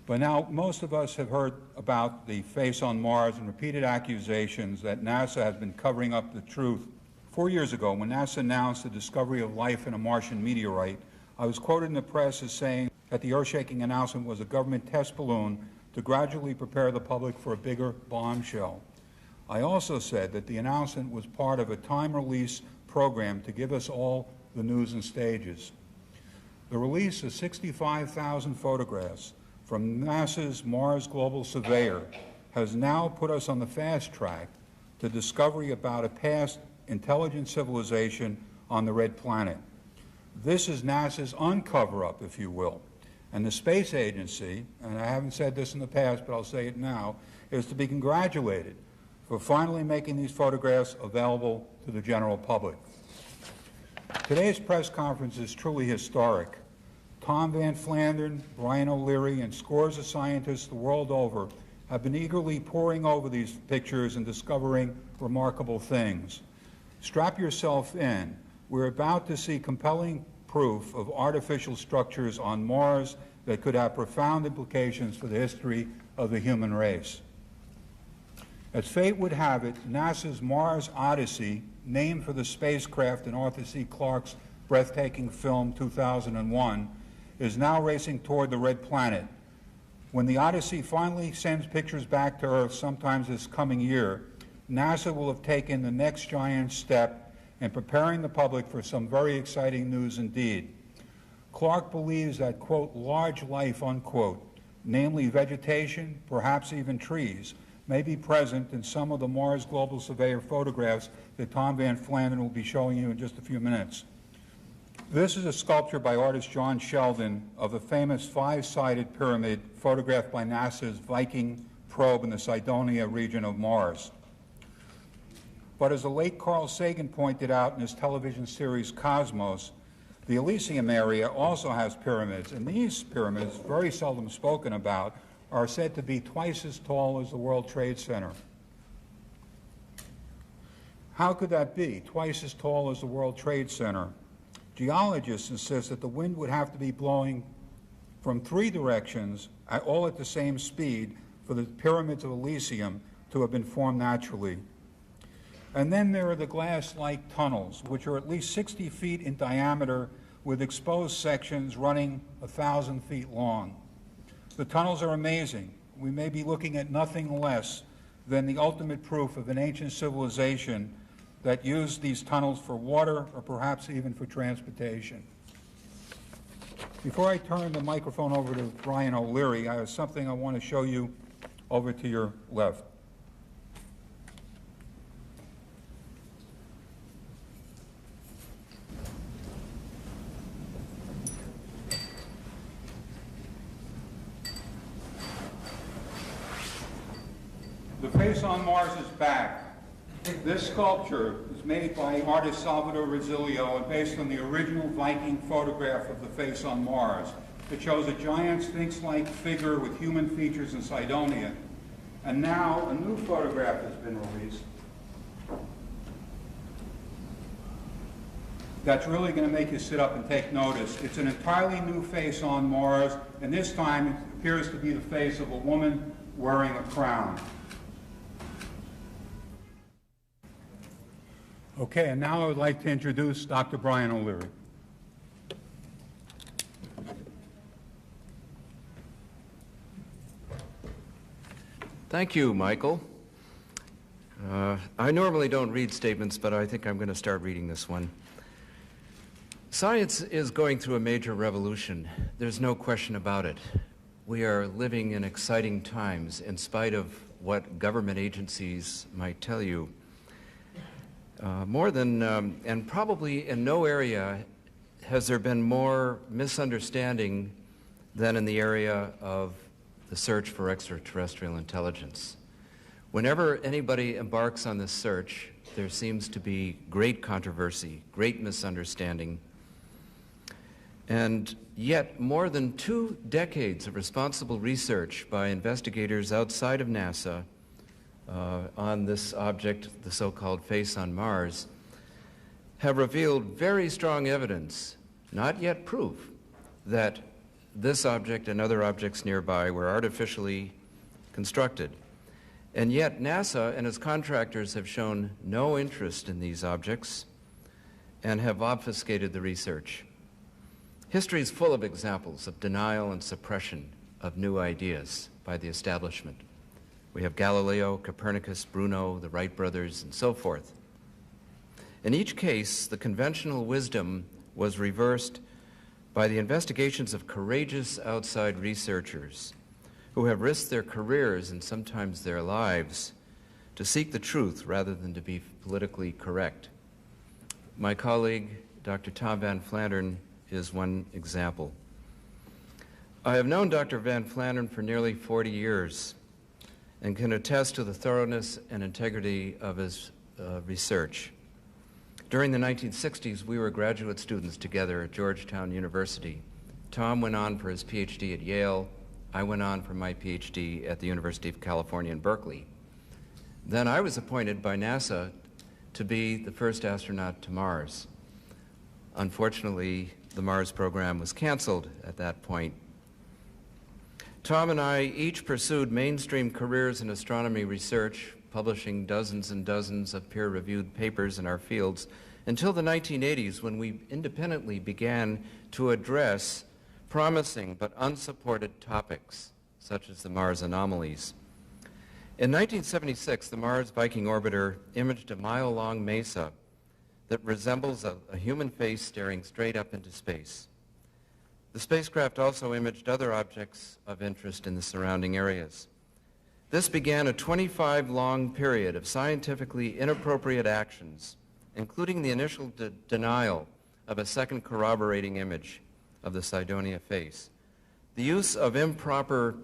By now, most of us have heard about the face on Mars and repeated accusations that NASA has been covering up the truth. 4 years ago, when NASA announced the discovery of life in a Martian meteorite, I was quoted in the press as saying that the earth-shaking announcement was a government test balloon to gradually prepare the public for a bigger bombshell. I also said that the announcement was part of a time-release program to give us all the news in stages. The release of 65,000 photographs from NASA's Mars Global Surveyor has now put us on the fast track to discovery about a past intelligent civilization on the red planet. This is NASA's uncover-up, if you will. And the space agency, and I haven't said this in the past, but I'll say it now, is to be congratulated for finally making these photographs available to the general public. Today's press conference is truly historic. Tom Van Flandern, Brian O'Leary, and scores of scientists the world over have been eagerly poring over these pictures and discovering remarkable things. Strap yourself in. We're about to see compelling proof of artificial structures on Mars that could have profound implications for the history of the human race. As fate would have it, NASA's Mars Odyssey, named for the spacecraft in Arthur C. Clarke's breathtaking film 2001, is now racing toward the red planet. When the Odyssey finally sends pictures back to Earth sometime this coming year, NASA will have taken the next giant step in preparing the public for some very exciting news indeed. Clarke believes that, quote, large life, unquote, namely vegetation, perhaps even trees, may be present in some of the Mars Global Surveyor photographs that Tom Van Flandern will be showing you in just a few minutes. This is a sculpture by artist John Sheldon of the famous five-sided pyramid photographed by NASA's Viking probe in the Cydonia region of Mars. But as the late Carl Sagan pointed out in his television series Cosmos, the Elysium area also has pyramids, and these pyramids, very seldom spoken about, are said to be twice as tall as the World Trade Center. How could that be, twice as tall as the World Trade Center? Geologists insist that the wind would have to be blowing from 3 directions, all at the same speed, for the pyramids of Elysium to have been formed naturally. And then there are the glass-like tunnels, which are at least 60 feet in diameter with exposed sections running 1,000 feet long. The tunnels are amazing. We may be looking at nothing less than the ultimate proof of an ancient civilization that used these tunnels for water or perhaps even for transportation. Before I turn the microphone over to Brian O'Leary, I have something I want to show you over to your left. The face on Mars is back. This sculpture is made by artist Salvador Rosilio and based on the original Viking photograph of the face on Mars. It shows a giant sphinx-like figure with human features in Cydonia. And now a new photograph has been released that's really going to make you sit up and take notice. It's an entirely new face on Mars, and this time it appears to be the face of a woman wearing a crown. Okay, and now I would like to introduce Dr. Brian O'Leary. Thank you, Michael. I normally don't read statements, but I think I'm going to start reading this one. Science is going through a major revolution. There's no question about it. We are living in exciting times in spite of what government agencies might tell you. And probably in no area has there been more misunderstanding than in the area of the search for extraterrestrial intelligence. Whenever anybody embarks on this search, there seems to be great controversy, great misunderstanding. And yet, more than 2 decades of responsible research by investigators outside of NASA on this object, the so-called face on Mars, have revealed very strong evidence, not yet proof, that this object and other objects nearby were artificially constructed. And yet NASA and its contractors have shown no interest in these objects and have obfuscated the research. History is full of examples of denial and suppression of new ideas by the establishment. We have Galileo, Copernicus, Bruno, the Wright brothers, and so forth. In each case, the conventional wisdom was reversed by the investigations of courageous outside researchers who have risked their careers and sometimes their lives to seek the truth rather than to be politically correct. My colleague, Dr. Tom Van Flandern, is one example. I have known Dr. Van Flandern for nearly 40 years and can attest to the thoroughness and integrity of his research. During the 1960s, we were graduate students together at Georgetown University. Tom went on for his PhD at Yale. I went on for my PhD at the University of California in Berkeley. Then I was appointed by NASA to be the first astronaut to Mars. Unfortunately, the Mars program was canceled at that point. Tom and I each pursued mainstream careers in astronomy research, publishing dozens and dozens of peer-reviewed papers in our fields until the 1980s, when we independently began to address promising but unsupported topics, such as the Mars anomalies. In 1976, the Mars Viking orbiter imaged a mile-long mesa that resembles a human face staring straight up into space. The spacecraft also imaged other objects of interest in the surrounding areas. This began a 25-long period of scientifically inappropriate actions, including the initial denial of a second corroborating image of the Cydonia face, the use of improper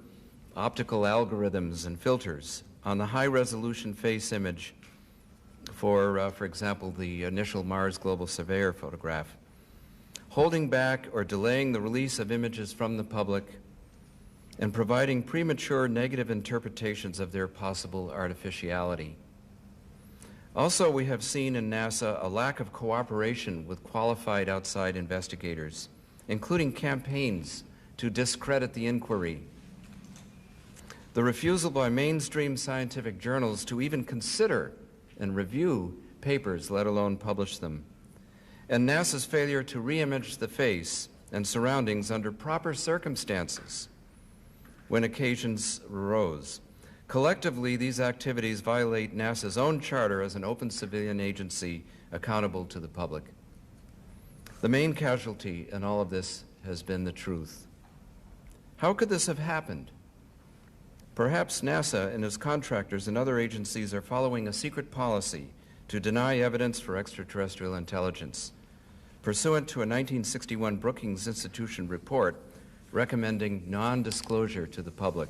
optical algorithms and filters on the high-resolution face image for example, the initial Mars Global Surveyor photograph, holding back or delaying the release of images from the public, and providing premature negative interpretations of their possible artificiality. Also, we have seen in NASA a lack of cooperation with qualified outside investigators, including campaigns to discredit the inquiry, the refusal by mainstream scientific journals to even consider and review papers, let alone publish them, and NASA's failure to re-image the face and surroundings under proper circumstances when occasions arose. Collectively, these activities violate NASA's own charter as an open civilian agency accountable to the public. The main casualty in all of this has been the truth. How could this have happened? Perhaps NASA and its contractors and other agencies are following a secret policy to deny evidence for extraterrestrial intelligence, pursuant to a 1961 Brookings Institution report recommending non-disclosure to the public.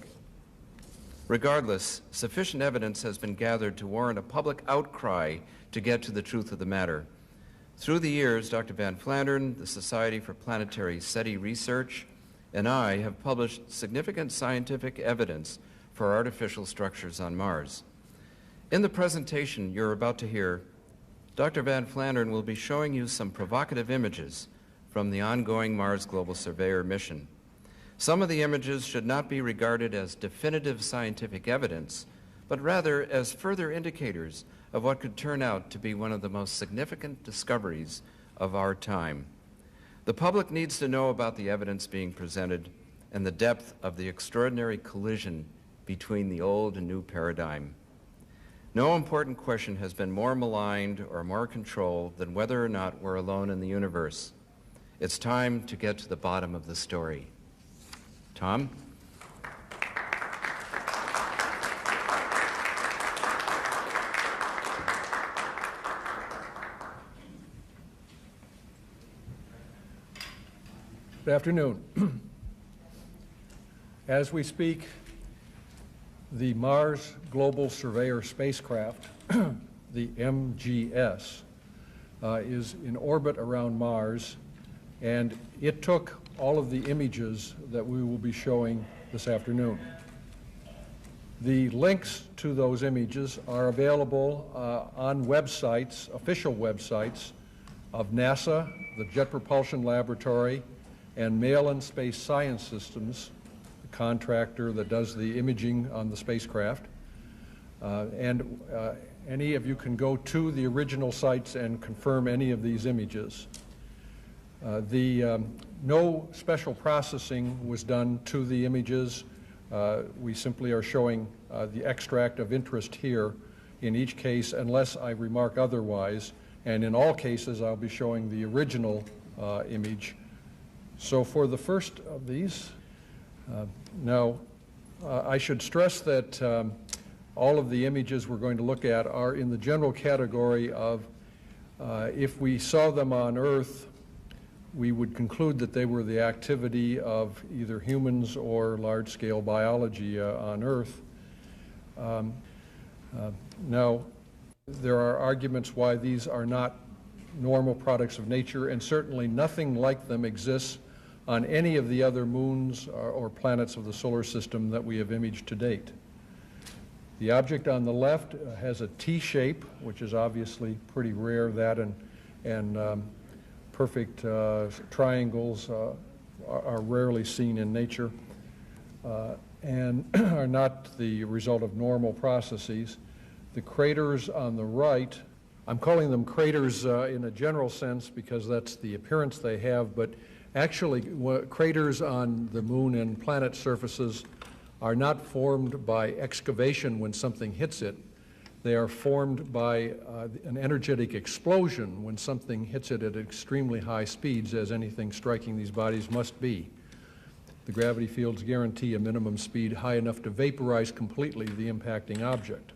Regardless, sufficient evidence has been gathered to warrant a public outcry to get to the truth of the matter. Through the years, Dr. Van Flandern, the Society for Planetary SETI Research, and I have published significant scientific evidence for artificial structures on Mars. In the presentation you're about to hear, Dr. Van Flandern will be showing you some provocative images from the ongoing Mars Global Surveyor mission. Some of the images should not be regarded as definitive scientific evidence, but rather as further indicators of what could turn out to be one of the most significant discoveries of our time. The public needs to know about the evidence being presented and the depth of the extraordinary collision between the old and new paradigm. No important question has been more maligned or more controlled than whether or not we're alone in the universe. It's time to get to the bottom of the story. Tom? Good afternoon. As we speak, the Mars Global Surveyor spacecraft, the MGS, is in orbit around Mars, and it took all of the images that we will be showing this afternoon. The links to those images are available on websites, official websites of NASA, the Jet Propulsion Laboratory, and Malin Space Science Systems, the contractor that does the imaging on the spacecraft. Any of you can go to the original sites and confirm any of these images. No special processing was done to the images. We simply are showing the extract of interest here in each case, unless I remark otherwise. And in all cases, I'll be showing the original image. So for the first of these, I should stress that all of the images we're going to look at are in the general category of if we saw them on Earth, we would conclude that they were the activity of either humans or large-scale biology on Earth. Now, there are arguments why these are not normal products of nature, and certainly nothing like them exists on any of the other moons or planets of the solar system that we have imaged to date. The object on the left has a T shape, which is obviously pretty rare. That and perfect triangles are rarely seen in nature and are not the result of normal processes. The craters on the right, I'm calling them craters in a general sense because that's the appearance they have, but actually craters on the moon and planet surfaces are not formed by excavation when something hits it. They are formed by an energetic explosion when something hits it at extremely high speeds, as anything striking these bodies must be. The gravity fields guarantee a minimum speed high enough to vaporize completely the impacting object.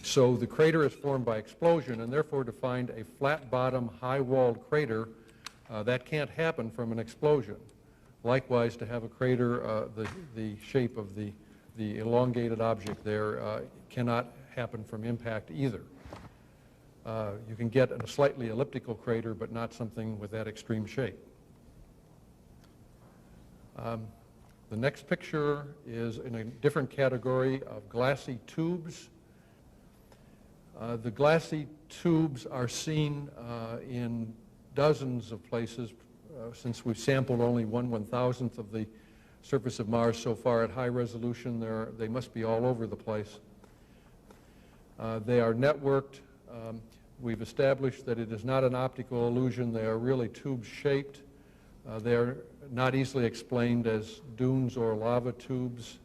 So the crater is formed by explosion, and therefore to find a flat bottom, high-walled crater, that can't happen from an explosion. Likewise, to have a crater, the shape of the elongated object there cannot happen from impact either. You can get a slightly elliptical crater, but not something with that extreme shape. The next picture is in a different category of glassy tubes. The glassy tubes are seen in dozens of places. Since we've sampled only 1/1000th of the surface of Mars so far at high resolution, they must be all over the place. They are networked. We've established that it is not an optical illusion. They are really tube-shaped. They are not easily explained as dunes or lava tubes.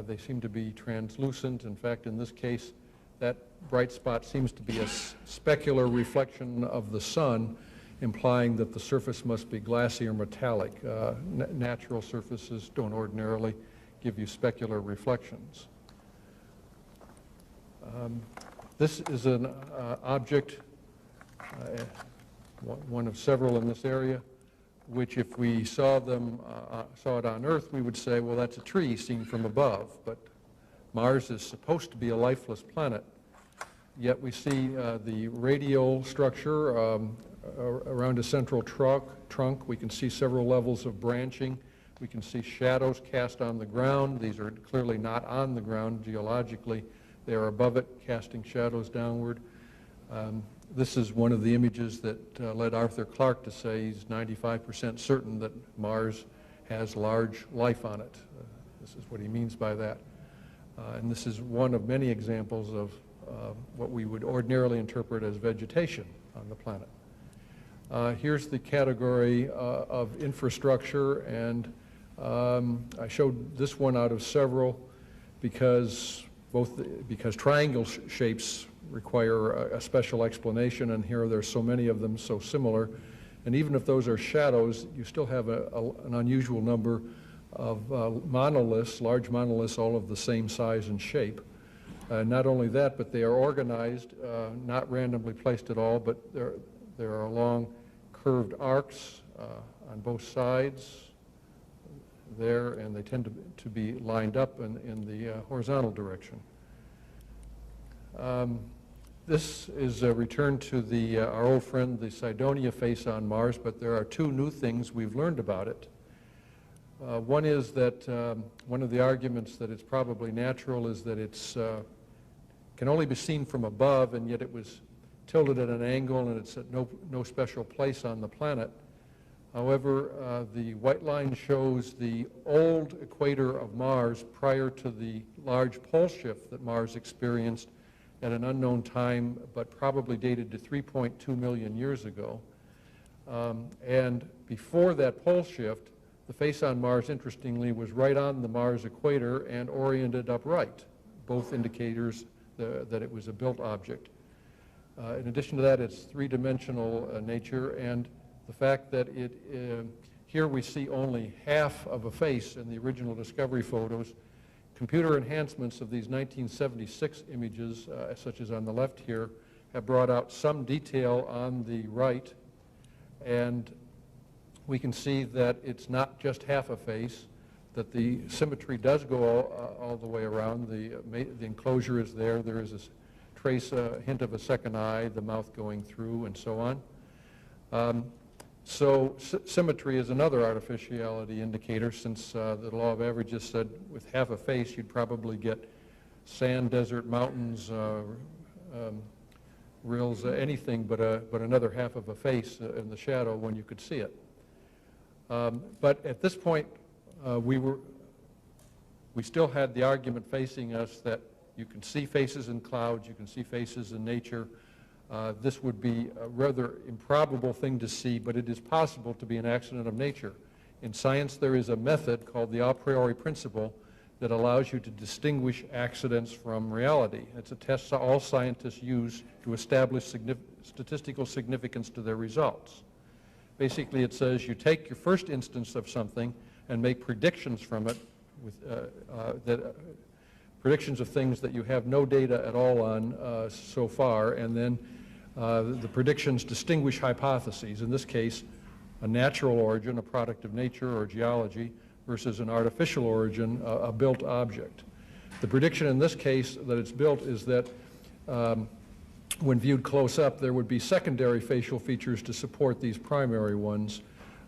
They seem to be translucent. In fact, in this case, that bright spot seems to be a specular reflection of the sun, implying that the surface must be glassy or metallic. Natural surfaces don't ordinarily give you specular reflections. This is an object, one of several in this area, which if we saw it on Earth, we would say, well, that's a tree seen from above. But Mars is supposed to be a lifeless planet. Yet we see the radial structure around a central trunk. We can see several levels of branching. We can see shadows cast on the ground. These are clearly not on the ground geologically. They are above it, casting shadows downward. This is one of the images that led Arthur Clarke to say he's 95% certain that Mars has large life on it. This is what he means by that. And this is one of many examples of what we would ordinarily interpret as vegetation on the planet. Here's the category of infrastructure, and I showed this one out of several because triangle shapes require a special explanation, and here there's so many of them so similar. And even if those are shadows, you still have an unusual number of monoliths, large monoliths, all of the same size and shape. Not only that, but they are organized, not randomly placed at all, but there are long curved arcs on both sides there, and they tend to be lined up in the horizontal direction. This is a return to our old friend, the Cydonia face on Mars, but there are two new things we've learned about it. One is that one of the arguments that it's probably natural is that it's can only be seen from above, and yet it was tilted at an angle and it's at no special place on the planet. However, the white line shows the old equator of Mars prior to the large pole shift that Mars experienced at an unknown time, but probably dated to 3.2 million years ago. And before that pole shift, the face on Mars, interestingly, was right on the Mars equator and oriented upright, both indicators that it was a built object. In addition to that, it's three-dimensional nature, and the fact that here we see only half of a face in the original Discovery photos. Computer enhancements of these 1976 images, such as on the left here, have brought out some detail on the right, and we can see that it's not just half a face, that the symmetry does go all the way around. The enclosure is there. There is a hint of a second eye, the mouth going through, and so on. So symmetry is another artificiality indicator, since the law of averages said with half a face you'd probably get sand, desert, mountains, rills, anything but another half of a face in the shadow when you could see it. But at this point, we still had the argument facing us that you can see faces in clouds, you can see faces in nature. This would be a rather improbable thing to see, but it is possible to be an accident of nature. In science, there is a method called the a priori principle that allows you to distinguish accidents from reality. It's a test all scientists use to establish statistical significance to their results. Basically, it says you take your first instance of something and make predictions from it, predictions of things that you have no data at all on so far, and then the predictions distinguish hypotheses. In this case, a natural origin, a product of nature or geology, versus an artificial origin, a built object. The prediction in this case that it's built is that when viewed close up, there would be secondary facial features to support these primary ones.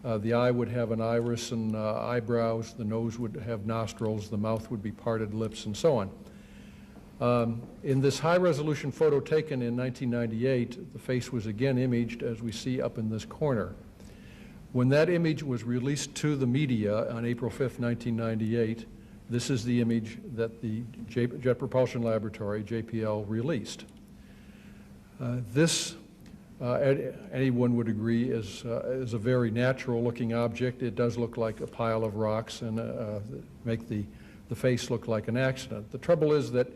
The eye would have an iris and eyebrows, the nose would have nostrils, the mouth would be parted lips, and so on. In this high-resolution photo taken in 1998, the face was again imaged, as we see up in this corner. When that image was released to the media on April 5th, 1998, this is the image that the Jet Propulsion Laboratory, JPL, released. This, anyone would agree, is a very natural-looking object. It does look like a pile of rocks and make the face look like an accident. The trouble is that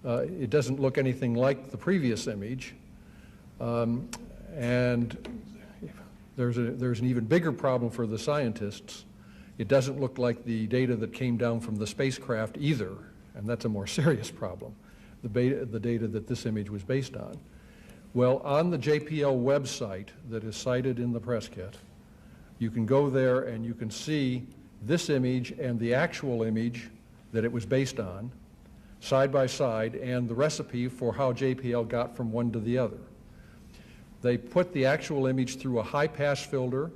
it doesn't look anything like the previous image, and there's an even bigger problem for the scientists. It doesn't look like the data that came down from the spacecraft either, and that's a more serious problem, the data that this image was based on. Well, on the JPL website that is cited in the press kit, you can go there and you can see this image and the actual image that it was based on, side by side, and the recipe for how JPL got from one to the other. They put the actual image through a high-pass filter,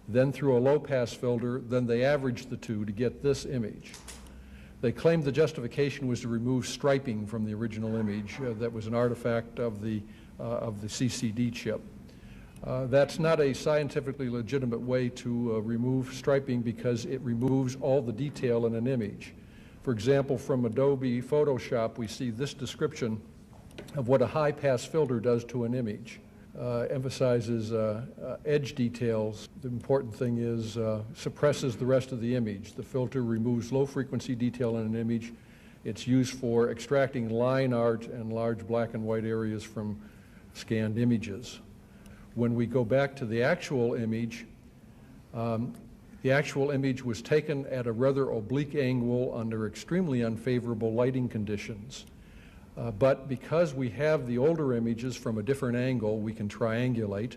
then through a low-pass filter, then they averaged the two to get this image. They claimed the justification was to remove striping from the original image that was an artifact of the CCD chip. That's not a scientifically legitimate way to remove striping because it removes all the detail in an image. For example, from Adobe Photoshop, we see this description of what a high-pass filter does to an image. Emphasizes edge details. The important thing is suppresses the rest of the image. The filter removes low-frequency detail in an image. It's used for extracting line art and large black and white areas from scanned images. When we go back to the actual image was taken at a rather oblique angle under extremely unfavorable lighting conditions. But because we have the older images from a different angle, we can triangulate,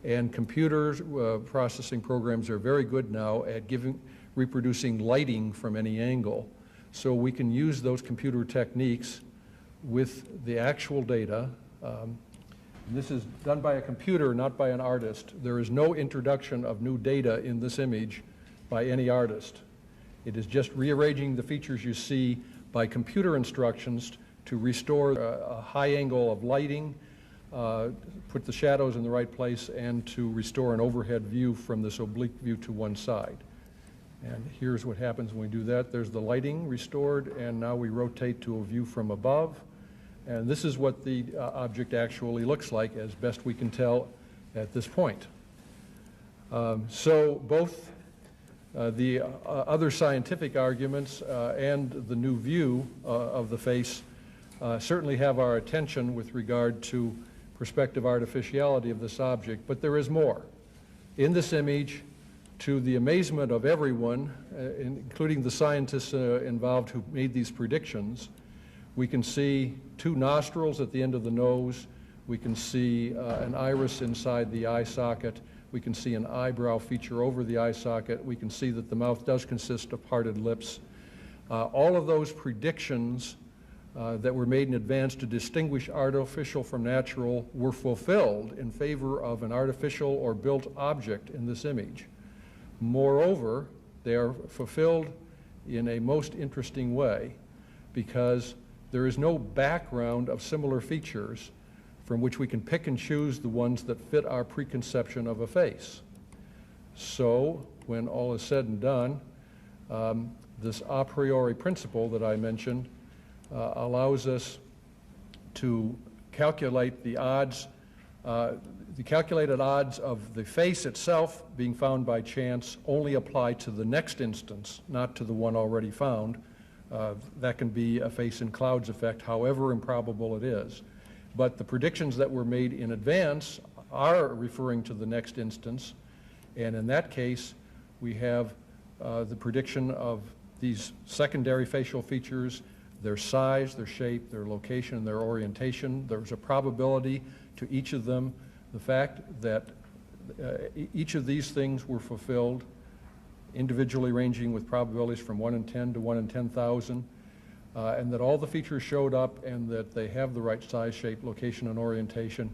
and computers processing programs are very good now at reproducing lighting from any angle. So we can use those computer techniques with the actual data. This is done by a computer, not by an artist. There is no introduction of new data in this image by any artist. It is just rearranging the features you see by computer instructions to restore a high angle of lighting, put the shadows in the right place, and to restore an overhead view from this oblique view to one side. And here's what happens when we do that. There's the lighting restored, and now we rotate to a view from above. And this is what the object actually looks like, as best we can tell at this point. So both the other scientific arguments and the new view of the face certainly have our attention with regard to perspective artificiality of this object, but there is more. In this image, to the amazement of everyone, including the scientists involved who made these predictions, we can see two nostrils at the end of the nose, we can see an iris inside the eye socket, we can see an eyebrow feature over the eye socket, we can see that the mouth does consist of parted lips. All of those predictions that were made in advance to distinguish artificial from natural were fulfilled in favor of an artificial or built object in this image. Moreover, they are fulfilled in a most interesting way because there is no background of similar features from which we can pick and choose the ones that fit our preconception of a face. So, when all is said and done, this a priori principle that I mentioned allows us to calculate the odds, the calculated odds of the face itself being found by chance only apply to the next instance, not to the one already found. That can be a face in clouds effect, however improbable it is. But the predictions that were made in advance are referring to the next instance, and in that case, we have the prediction of these secondary facial features, their size, their shape, their location, their orientation. There's a probability to each of them. The fact that each of these things were fulfilled, individually ranging with probabilities from 1 in 10 to 1 in 10,000, and that all the features showed up and that they have the right size, shape, location, and orientation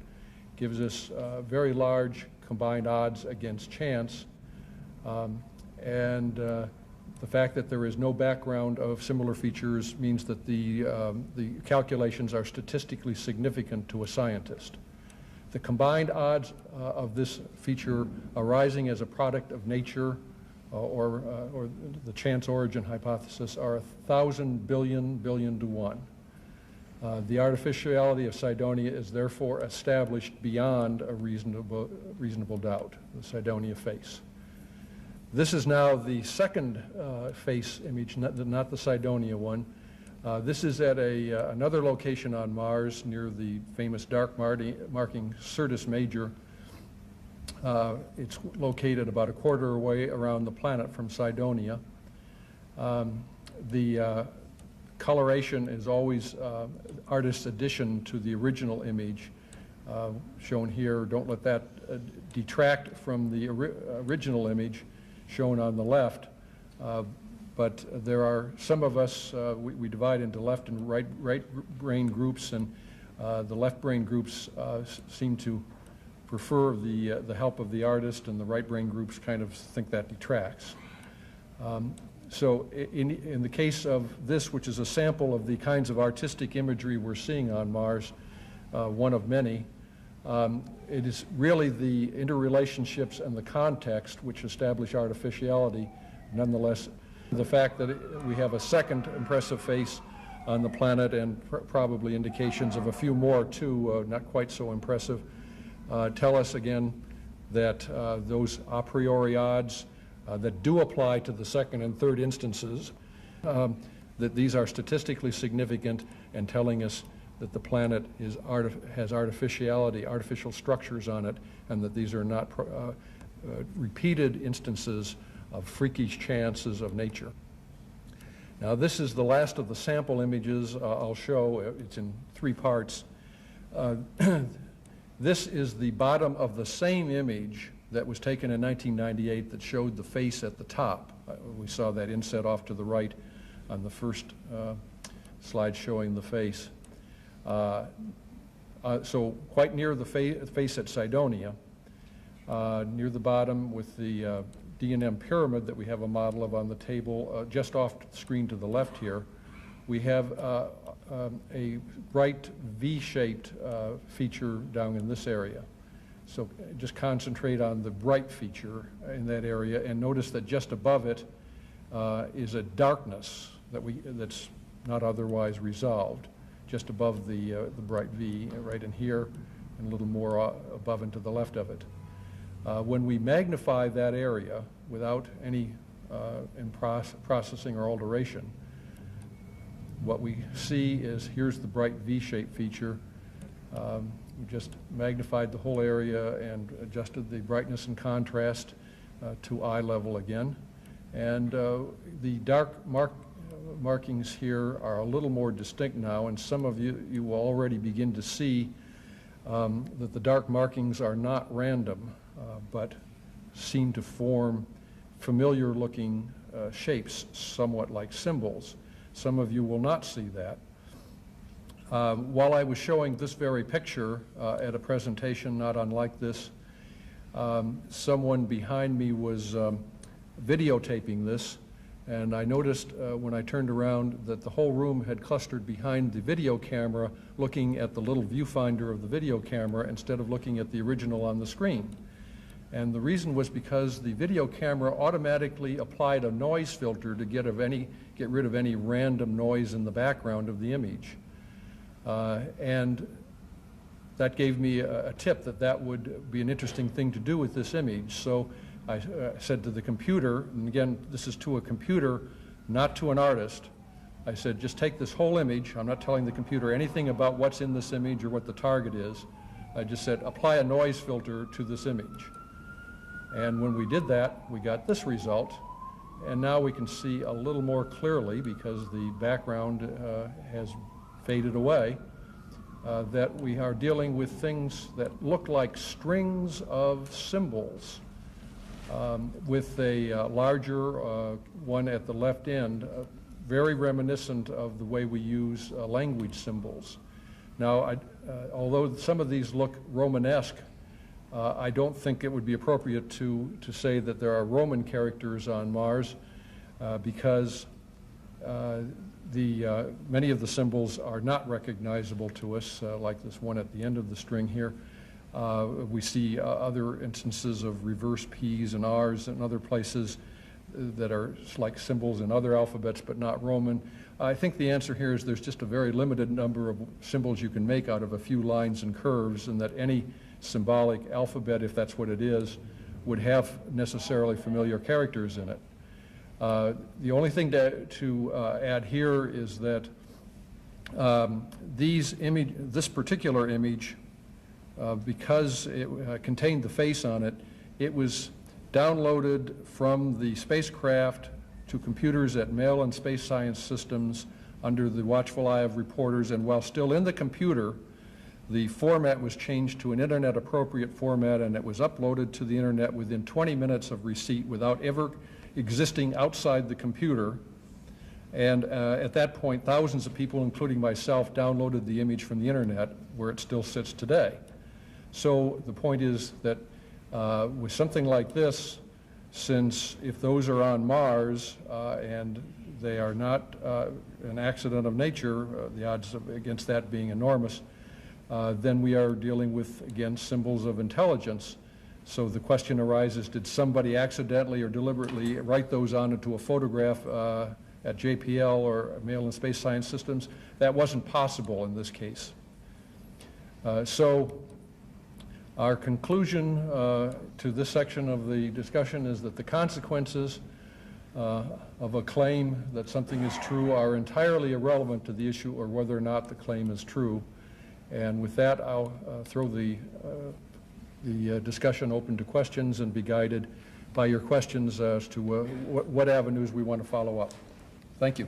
gives us very large combined odds against chance. The fact that there is no background of similar features means that the calculations are statistically significant to a scientist. The combined odds of this feature arising as a product of nature or the chance origin hypothesis are 1,000 billion to 1. The artificiality of Cydonia is therefore established beyond a reasonable doubt, the Cydonia face. This is now the second face image, not the Cydonia one. This is at another location on Mars near the famous dark marking Syrtis Major. It's located about a quarter away around the planet from Cydonia. The coloration is always artist's addition to the original image shown here. Don't let that detract from the original image shown on the left. But there are some of us, we divide into left and right brain groups, and the left brain groups seem to prefer the help of the artist, and the right brain groups kind of think that detracts. So in the case of this, which is a sample of the kinds of artistic imagery we're seeing on Mars, one of many, it is really the interrelationships and the context which establish artificiality. Nonetheless, the fact that we have a second impressive face on the planet and probably indications of a few more too, not quite so impressive, tell us again that those a priori odds that do apply to the second and third instances, that these are statistically significant and telling us that the planet has artificial structures on it, and that these are not repeated instances of freakish chances of nature. Now, this is the last of the sample images I'll show. It's in 3 parts. This is the bottom of the same image that was taken in 1998 that showed the face at the top. We saw that inset off to the right on the first slide showing the face. So quite near the face at Cydonia, near the bottom with the D&M pyramid that we have a model of on the table just off the screen to the left here, we have a bright V-shaped feature down in this area. So just concentrate on the bright feature in that area, and notice that just above it is a darkness that's not otherwise resolved, just above the bright V, right in here, and a little more above and to the left of it. When we magnify that area without any processing or alteration, what we see is here's the bright V-shaped feature. We just magnified the whole area and adjusted the brightness and contrast to eye level again. And the dark markings here are a little more distinct now, and some of you will already begin to see that the dark markings are not random, but seem to form familiar looking shapes, somewhat like symbols. Some of you will not see that. While I was showing this very picture at a presentation not unlike this, someone behind me was videotaping this, and I noticed when I turned around that the whole room had clustered behind the video camera, looking at the little viewfinder of the video camera instead of looking at the original on the screen. And the reason was because the video camera automatically applied a noise filter to get rid of any random noise in the background of the image. And that gave me a tip that would be an interesting thing to do with this image. So I said to the computer, and again, this is to a computer, not to an artist. I said, just take this whole image. I'm not telling the computer anything about what's in this image or what the target is. I just said, apply a noise filter to this image. And when we did that, we got this result. And now we can see a little more clearly, because the background has faded away, that we are dealing with things that look like strings of symbols, with a larger one at the left end, very reminiscent of the way we use language symbols. Now, although some of these look Romanesque, I don't think it would be appropriate to say that there are Roman characters on Mars, because many of the symbols are not recognizable to us, like this one at the end of the string here. We see other instances of reverse P's and R's in other places that are like symbols in other alphabets but not Roman. I think the answer here is there's just a very limited number of symbols you can make out of a few lines and curves, and that any symbolic alphabet, if that's what it is, would have necessarily familiar characters in it. The only thing to add here is that this particular image, because it contained the face on it, it was downloaded from the spacecraft to computers at Mail and Space Science Systems under the watchful eye of reporters, and while still in the computer, the format was changed to an internet-appropriate format, and it was uploaded to the internet within 20 minutes of receipt without ever existing outside the computer. And at that point, thousands of people, including myself, downloaded the image from the internet, where it still sits today. So the point is that with something like this, since if those are on Mars and they are not an accident of nature, the odds against that being enormous, then we are dealing with, again, symbols of intelligence. So the question arises, did somebody accidentally or deliberately write those onto a photograph at JPL or Mail and Space Science Systems? That wasn't possible in this case. So our conclusion to this section of the discussion is that the consequences of a claim that something is true are entirely irrelevant to the issue or whether or not the claim is true. And with that, I'll throw the discussion open to questions and be guided by your questions as to what avenues we want to follow up. Thank you.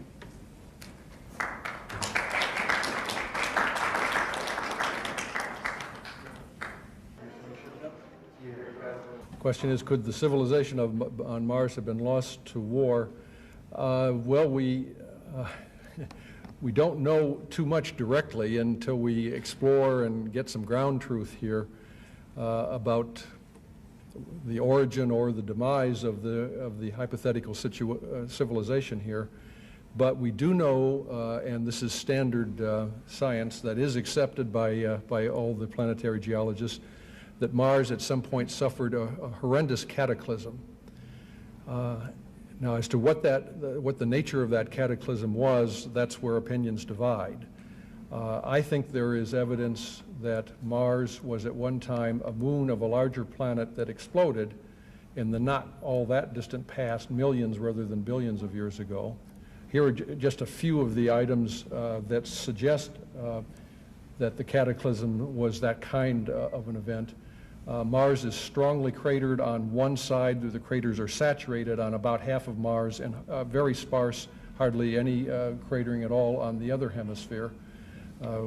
The question is, could the civilization on Mars have been lost to war? Well, we don't know too much directly until we explore and get some ground truth here about the origin or the demise of the hypothetical civilization here. But we do know, and this is standard science that is accepted by all the planetary geologists, that Mars at some point suffered a horrendous cataclysm. Now, as to what the nature of that cataclysm was, that's where opinions divide. I think there is evidence that Mars was at one time a moon of a larger planet that exploded in the not all that distant past, millions rather than billions of years ago. Here are just a few of the items that suggest that the cataclysm was that kind of an event. Mars is strongly cratered on one side. The craters are saturated on about half of Mars, and very sparse, hardly any cratering at all on the other hemisphere,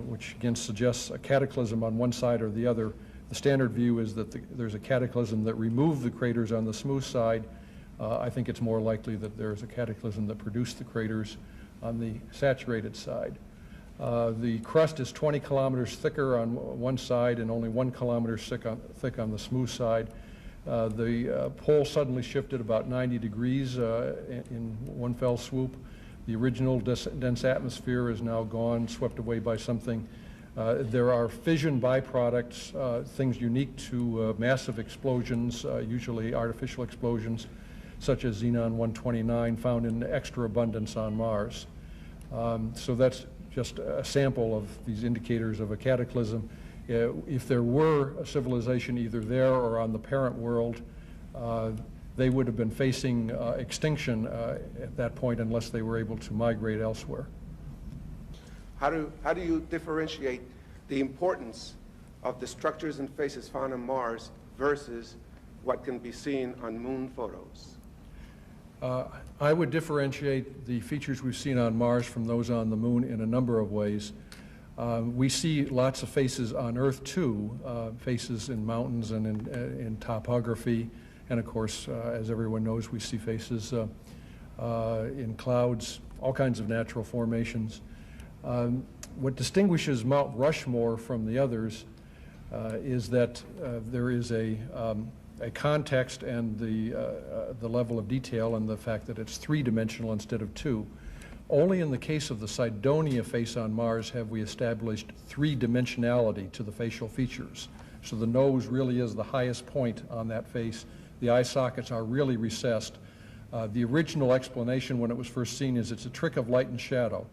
which again suggests a cataclysm on one side or the other. The standard view is that there's a cataclysm that removed the craters on the smooth side. I think it's more likely that there's a cataclysm that produced the craters on the saturated side. The crust is 20 kilometers thicker on one side and only 1 kilometer thick on the smooth side. The pole suddenly shifted about 90 degrees in one fell swoop. The original dense atmosphere is now gone, swept away by something. There are fission byproducts, things unique to massive explosions, usually artificial explosions, such as xenon-129, found in extra abundance on Mars. So that's just a sample of these indicators of a cataclysm. If there were a civilization either there or on the parent world, they would have been facing extinction at that point unless they were able to migrate elsewhere. How do you differentiate the importance of the structures and faces found on Mars versus what can be seen on moon photos? I would differentiate the features we've seen on Mars from those on the moon in a number of ways. We see lots of faces on Earth too, faces in mountains and in topography, and of course, as everyone knows, we see faces in clouds, all kinds of natural formations. What distinguishes Mount Rushmore from the others is that there is a context and the level of detail and the fact that it's three-dimensional instead of two. Only in the case of the Cydonia face on Mars have we established three-dimensionality to the facial features. So the nose really is the highest point on that face. The eye sockets are really recessed. The original explanation when it was first seen is it's a trick of light and shadow.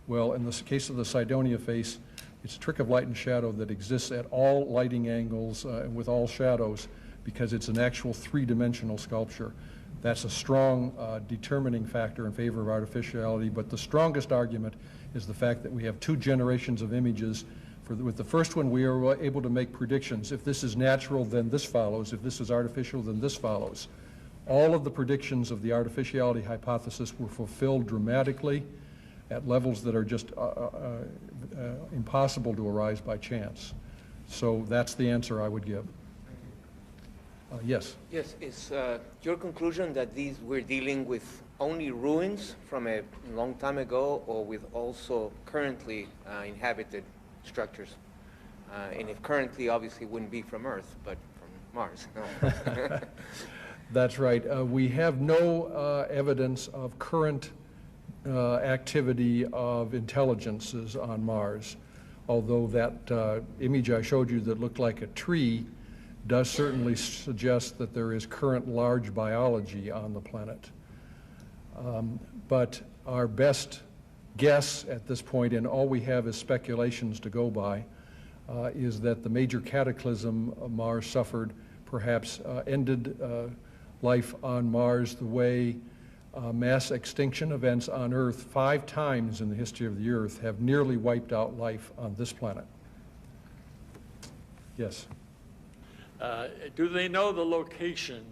Well, in the case of the Cydonia face, it's a trick of light and shadow that exists at all lighting angles and with all shadows, because it's an actual three-dimensional sculpture. That's a strong determining factor in favor of artificiality, but the strongest argument is the fact that we have two generations of images. With the first one, we are able to make predictions. If this is natural, then this follows. If this is artificial, then this follows. All of the predictions of the artificiality hypothesis were fulfilled dramatically at levels that are just impossible to arise by chance. So that's the answer I would give. Yes. Yes, is your conclusion that we're dealing with only ruins from a long time ago, or with also currently inhabited structures? And if currently, obviously wouldn't be from Earth, but from Mars. That's right. We have no evidence of current activity of intelligences on Mars, although that image I showed you that looked like a tree does certainly suggest that there is current large biology on the planet. But our best guess at this point, and all we have is speculations to go by, is that the major cataclysm Mars suffered perhaps ended life on Mars the way mass extinction events on Earth 5 times in the history of the Earth have nearly wiped out life on this planet. Yes. Do they know the location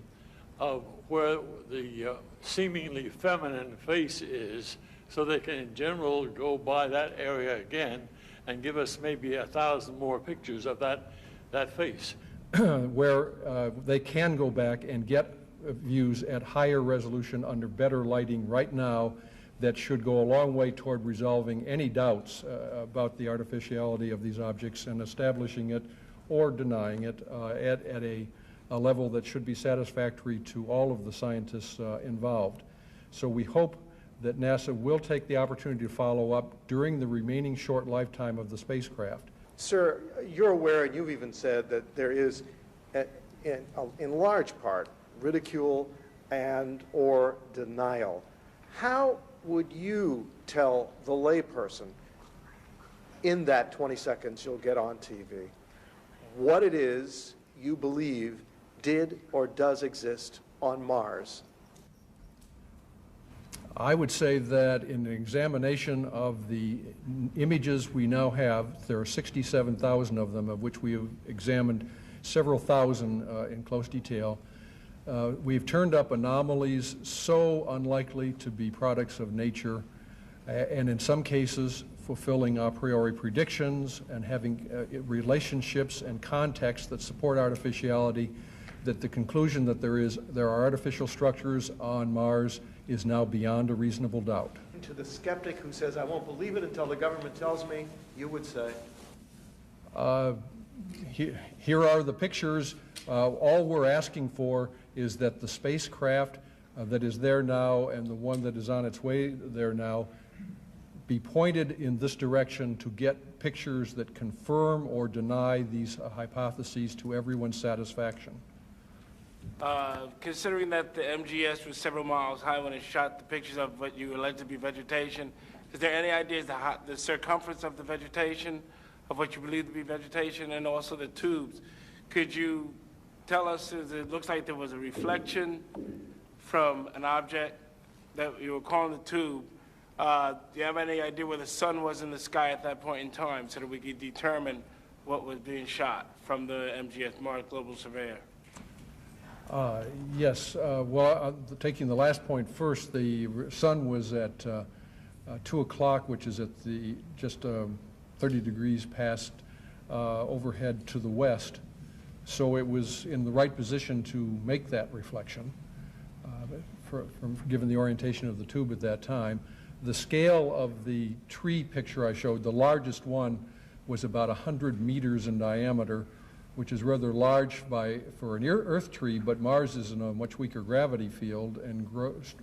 of where the seemingly feminine face is, so they can in general go by that area again and give us maybe 1,000 more pictures of that face? Where they can go back and get views at higher resolution under better lighting right now, that should go a long way toward resolving any doubts about the artificiality of these objects and establishing it or denying it at a level that should be satisfactory to all of the scientists involved. So we hope that NASA will take the opportunity to follow up during the remaining short lifetime of the spacecraft. Sir, you're aware, and you've even said, that there is, in large part, ridicule and or denial. How would you tell the layperson in that 20 seconds you'll get on TV what it is you believe did or does exist on Mars? I would say that in an examination of the images we now have, there are 67,000 of them, of which we have examined several thousand in close detail. We've turned up anomalies so unlikely to be products of nature, and in some cases fulfilling a priori predictions and having relationships and contexts that support artificiality, that the conclusion that there are artificial structures on Mars is now beyond a reasonable doubt. To the skeptic who says, I won't believe it until the government tells me, you would say? Here are the pictures. All we're asking for is that the spacecraft that is there now and the one that is on its way there now be pointed in this direction to get pictures that confirm or deny these hypotheses to everyone's satisfaction. Considering that the MGS was several miles high when it shot the pictures of what you alleged to be vegetation, is there any idea as to the circumference of the vegetation, of what you believe to be vegetation, and also the tubes? Could you tell us, it looks like there was a reflection from an object that you were calling the tube. Do you have any idea where the sun was in the sky at that point in time so that we could determine what was being shot from the MGS, Mars Global Surveyor? Yes. Taking the last point first, the sun was at 2 o'clock, which is at just 30 degrees past overhead to the west. So it was in the right position to make that reflection, given the orientation of the tube at that time. The scale of the tree picture I showed, the largest one, was about 100 meters in diameter, which is rather large for an Earth tree, but Mars is in a much weaker gravity field, and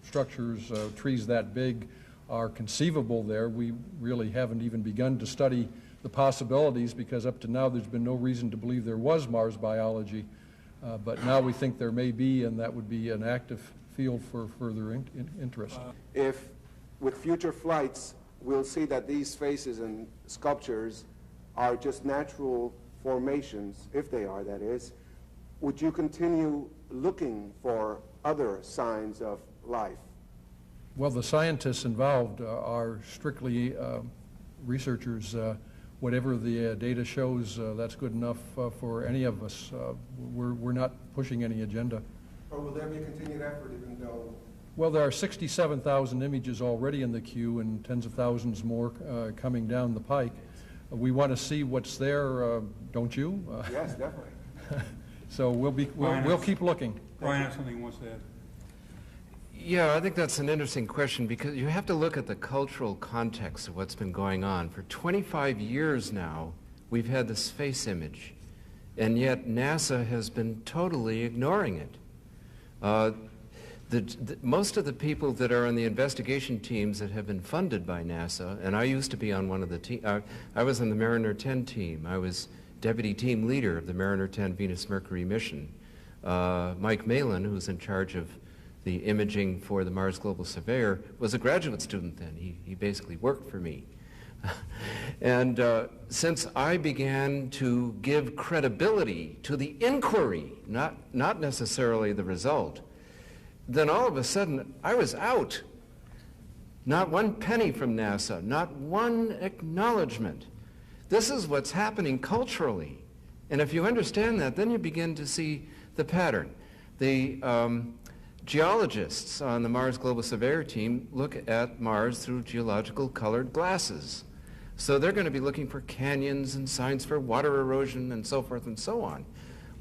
structures, trees that big, are conceivable there. We really haven't even begun to study the possibilities, because up to now there's been no reason to believe there was Mars biology, but now we think there may be, and that would be an active field for further interest. If with future flights we'll see that these faces and sculptures are just natural formations, if they are, that is, would you continue looking for other signs of life? Well, the scientists involved are strictly researchers. Whatever the data shows, that's good enough for any of us. We're not pushing any agenda. Or will there be a continued effort even though? Well, there are 67,000 images already in the queue and tens of thousands more coming down the pike. We want to see what's there, don't you? Yes, definitely. So we'll keep looking. Brian has something he wants to add. Yeah, I think that's an interesting question, because you have to look at the cultural context of what's been going on. For 25 years now, we've had this face image, and yet NASA has been totally ignoring it. Most of the people that are on the investigation teams that have been funded by NASA, and I used to be on one of the teams, I was on the Mariner 10 team. I was deputy team leader of the Mariner 10 Venus-Mercury mission. Mike Malin, who's in charge of the imaging for the Mars Global Surveyor, was a graduate student then. He basically worked for me. And since I began to give credibility to the inquiry, not necessarily the result, then all of a sudden I was out. Not one penny from NASA, not one acknowledgement. This is what's happening culturally. And if you understand that, then you begin to see the pattern. The geologists on the Mars Global Surveyor team look at Mars through geological colored glasses. So they're going to be looking for canyons and signs for water erosion and so forth and so on.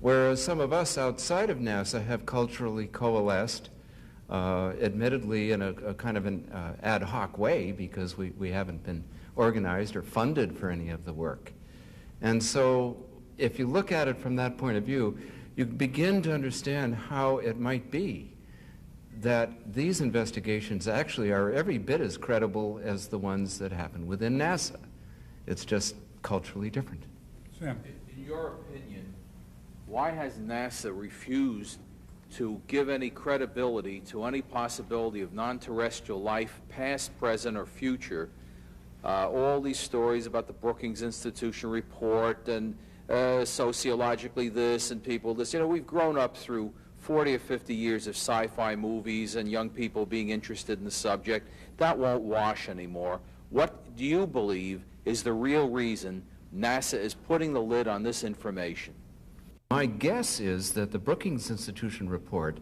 Whereas some of us outside of NASA have culturally coalesced, admittedly in a kind of an ad hoc way, because we haven't been organized or funded for any of the work. And so if you look at it from that point of view, you begin to understand how it might be that these investigations actually are every bit as credible as the ones that happen within NASA. It's just culturally different. Sam. In your opinion, why has NASA refused to give any credibility to any possibility of non-terrestrial life, past, present, or future? All these stories about the Brookings Institution report and sociologically this and people this. You know, we've grown up through 40 or 50 years of sci-fi movies and young people being interested in the subject. That won't wash anymore. What do you believe is the real reason NASA is putting the lid on this information? My guess is that the Brookings Institution report,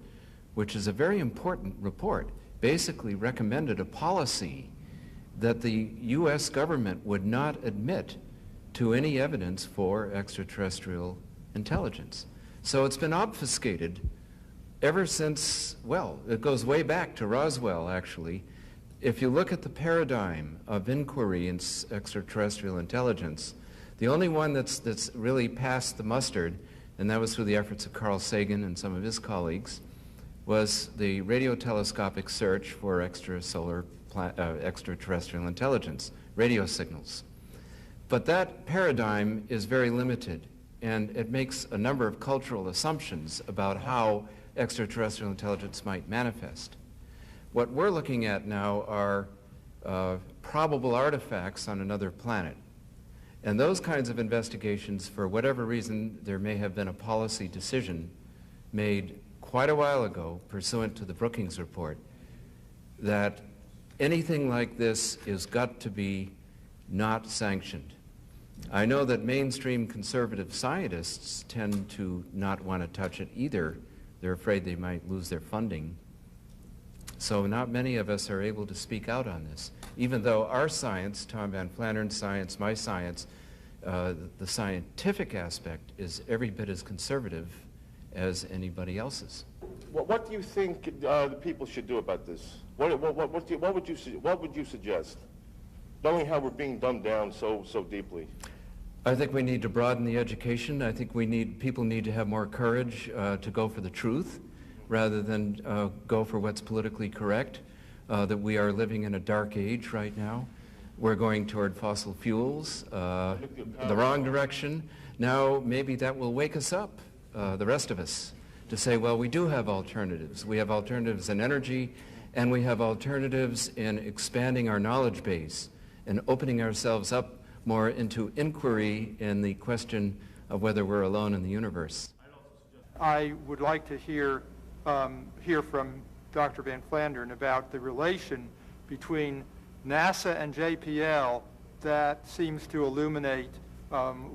which is a very important report, basically recommended a policy that the U.S. government would not admit to any evidence for extraterrestrial intelligence. So it's been obfuscated ever since, well, it goes way back to Roswell, actually. If you look at the paradigm of inquiry in extraterrestrial intelligence, the only one that's really passed the mustard, and that was through the efforts of Carl Sagan and some of his colleagues, was the radiotelescopic search for extraterrestrial intelligence, radio signals. But that paradigm is very limited, and it makes a number of cultural assumptions about how extraterrestrial intelligence might manifest. What we're looking at now are probable artifacts on another planet. And those kinds of investigations, for whatever reason, there may have been a policy decision made quite a while ago, pursuant to the Brookings report, that anything like this is got to be not sanctioned. I know that mainstream conservative scientists tend to not want to touch it either. They're afraid they might lose their funding. So not many of us are able to speak out on this, even though our science, Tom Van Flanneren's science, my science, the scientific aspect is every bit as conservative as anybody else's. What do you think the people should do about this? What would you suggest, knowing how we're being dumbed down so deeply? I think we need to broaden the education. I think people need to have more courage to go for the truth rather than go for what's politically correct, that we are living in a dark age right now. We're going toward fossil fuels, the wrong direction. Now maybe that will wake us up, the rest of us, to say, well, we do have alternatives. We have alternatives in energy, and we have alternatives in expanding our knowledge base and opening ourselves up more into inquiry in the question of whether we're alone in the universe. I would like to hear from Dr. Van Flanderen about the relation between NASA and JPL that seems to illuminate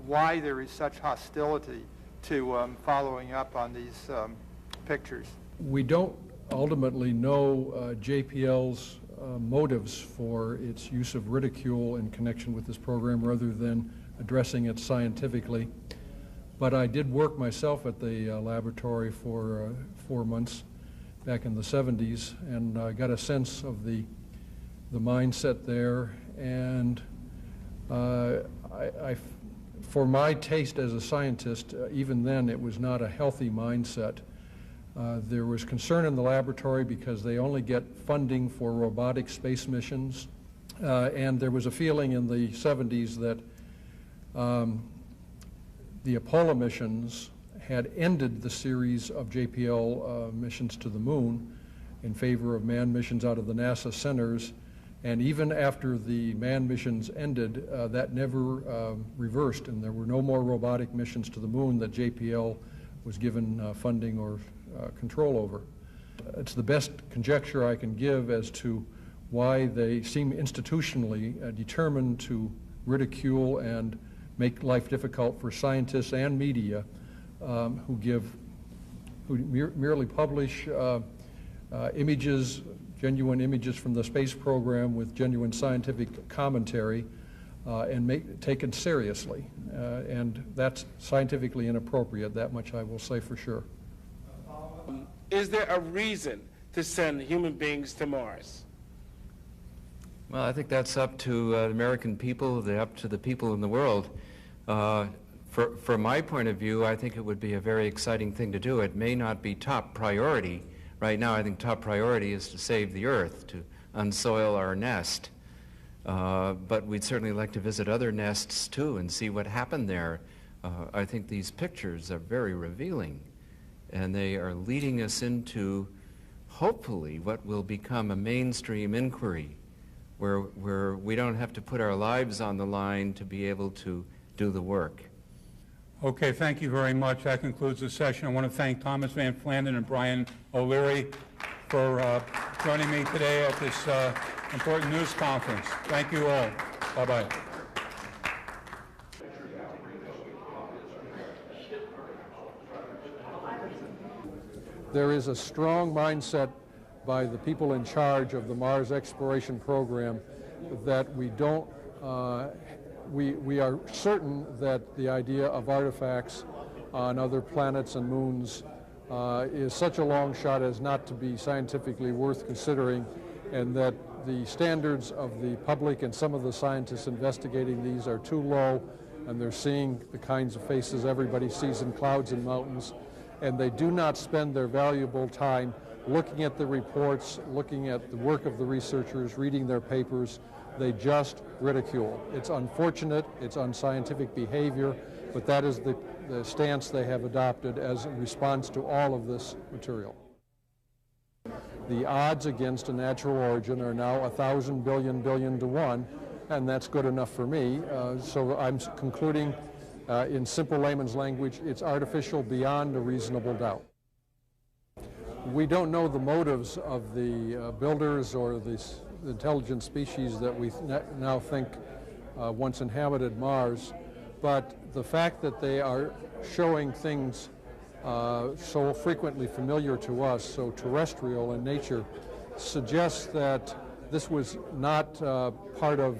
why there is such hostility to following up on these pictures. We don't ultimately know JPL's motives for its use of ridicule in connection with this program rather than addressing it scientifically. But I did work myself at the laboratory for 4 months back in the 70s, and I got a sense of the mindset there. And for my taste as a scientist, even then it was not a healthy mindset. There was concern in the laboratory because they only get funding for robotic space missions, and there was a feeling in the 70s that the Apollo missions had ended the series of JPL missions to the moon in favor of manned missions out of the NASA centers. And even after the manned missions ended, that never reversed, and there were no more robotic missions to the moon that JPL was given funding or control over. It's the best conjecture I can give as to why they seem institutionally determined to ridicule and make life difficult for scientists and media who merely publish images, genuine images from the space program with genuine scientific commentary and take it seriously. And that's scientifically inappropriate, that much I will say for sure. Is there a reason to send human beings to Mars? Well, I think that's up to the American people, up to the people in the world. From my point of view, I think it would be a very exciting thing to do. It may not be top priority Right now, I think top priority is to save the Earth, to unsoil our nest. But we'd certainly like to visit other nests too and see what happened there. I think these pictures are very revealing, and they are leading us into, hopefully, what will become a mainstream inquiry where we don't have to put our lives on the line to be able to do the work. Okay, thank you very much. That concludes the session. I want to thank Thomas Van Flandern and Brian O'Leary for joining me today at this important news conference. Thank you all. Bye-bye. There is a strong mindset by the people in charge of the Mars exploration program that we don't, we are certain that the idea of artifacts on other planets and moons is such a long shot as not to be scientifically worth considering, and that the standards of the public and some of the scientists investigating these are too low, and they're seeing the kinds of faces everybody sees in clouds and mountains, and they do not spend their valuable time looking at the reports, looking at the work of the researchers, reading their papers. They just ridicule. It's unfortunate, it's unscientific behavior, but that is the stance they have adopted as a response to all of this material. The odds against a natural origin are now 1,000 billion to 1, and that's good enough for me. So I'm concluding in simple layman's language, it's artificial beyond a reasonable doubt. We don't know the motives of the builders or the intelligent species that we now think once inhabited Mars, but the fact that they are showing things so frequently familiar to us, so terrestrial in nature, suggests that this was not part of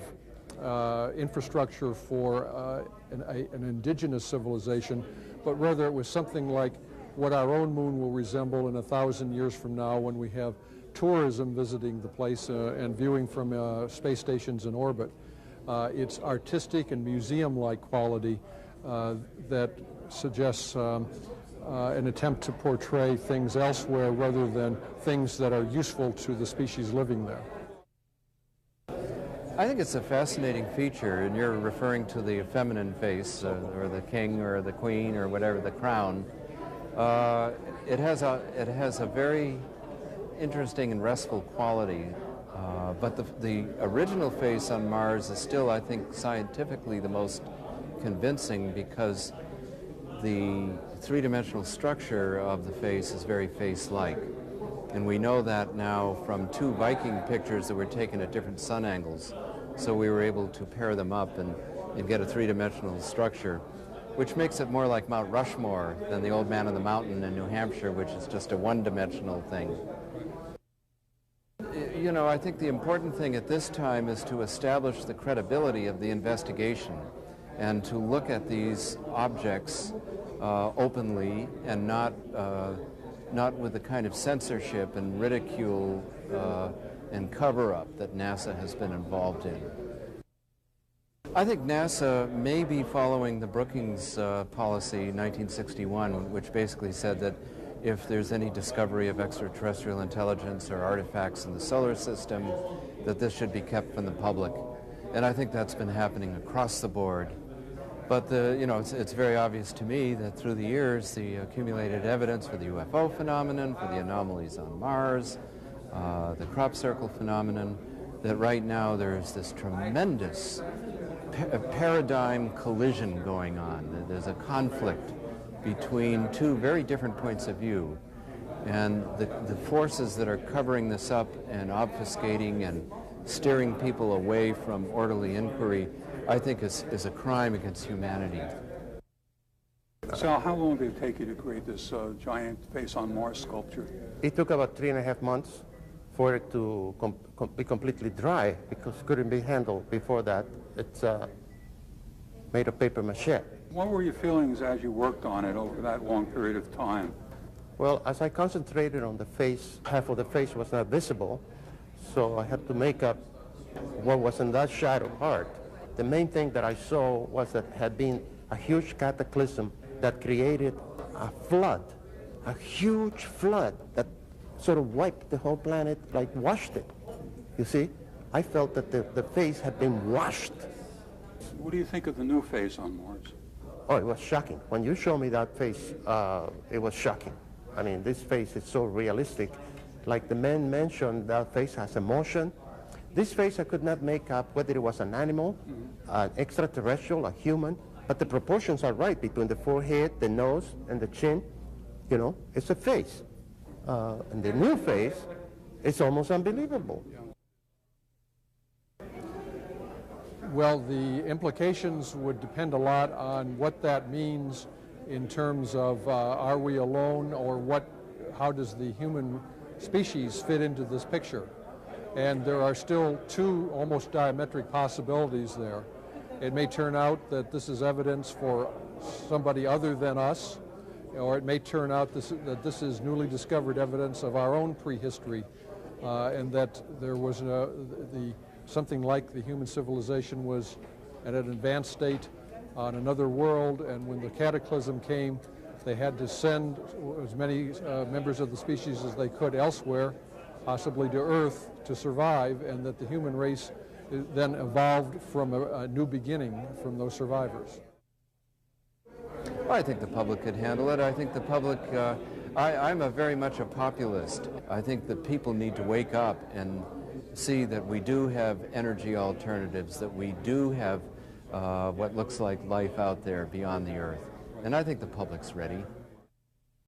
infrastructure for an indigenous civilization, but rather it was something like what our own moon will resemble in 1,000 years from now when we have tourism visiting the place and viewing from space stations in orbit. It's artistic and museum-like quality that suggests an attempt to portray things elsewhere rather than things that are useful to the species living there. I think it's a fascinating feature, and you're referring to the feminine face, or the king, or the queen, or whatever, the crown. It has a very interesting and restful quality, but the original face on Mars is still, I think, scientifically the most convincing, because the three-dimensional structure of the face is very face-like. And we know that now from 2 Viking pictures that were taken at different sun angles. So we were able to pair them up and get a three-dimensional structure, which makes it more like Mount Rushmore than the Old Man on the Mountain in New Hampshire, which is just a one-dimensional thing. You know, I think the important thing at this time is to establish the credibility of the investigation and to look at these objects openly and not with the kind of censorship and ridicule and cover-up that NASA has been involved in. I think NASA may be following the Brookings policy 1961, which basically said that if there's any discovery of extraterrestrial intelligence or artifacts in the solar system, that this should be kept from the public. And I think that's been happening across the board. But it's very obvious to me that through the years, the accumulated evidence for the UFO phenomenon, for the anomalies on Mars, the crop circle phenomenon, that right now there's this tremendous paradigm collision going on. There's a conflict between 2 very different points of view. And the forces that are covering this up and obfuscating and steering people away from orderly inquiry, I think is a crime against humanity. Sal, how long did it take you to create this giant face on Mars sculpture? It took about 3.5 months for it to be completely dry, because it couldn't be handled before that. It's made of paper mache. What were your feelings as you worked on it over that long period of time? Well, as I concentrated on the face, half of the face was not visible, so I had to make up what was in that shadow part. The main thing that I saw was that had been a huge cataclysm that created a flood, a huge flood that sort of wiped the whole planet, like washed it. You see? I felt that the face had been washed. What do you think of the new face on Mars? Oh, it was shocking. When you show me that face, it was shocking. I mean, this face is so realistic. Like the man mentioned, that face has emotion. This face I could not make up whether it was an animal, an extraterrestrial, a human, but the proportions are right between the forehead, the nose, and the chin. You know, it's a face. And the new face, it's almost unbelievable. Well, the implications would depend a lot on what that means in terms of are we alone, or how does the human species fit into this picture? And there are still two almost diametric possibilities there. It may turn out that this is evidence for somebody other than us, or it may turn out that this is newly discovered evidence of our own prehistory, and that there was something like the human civilization was at an advanced state on another world, and when the cataclysm came, they had to send as many members of the species as they could elsewhere, possibly to Earth, to survive, and that the human race then evolved from a new beginning from those survivors. Well, I think the public could handle it. I think the public, I'm very much a populist. I think that people need to wake up and see that we do have energy alternatives, that we do have what looks like life out there beyond the Earth. And I think the public's ready.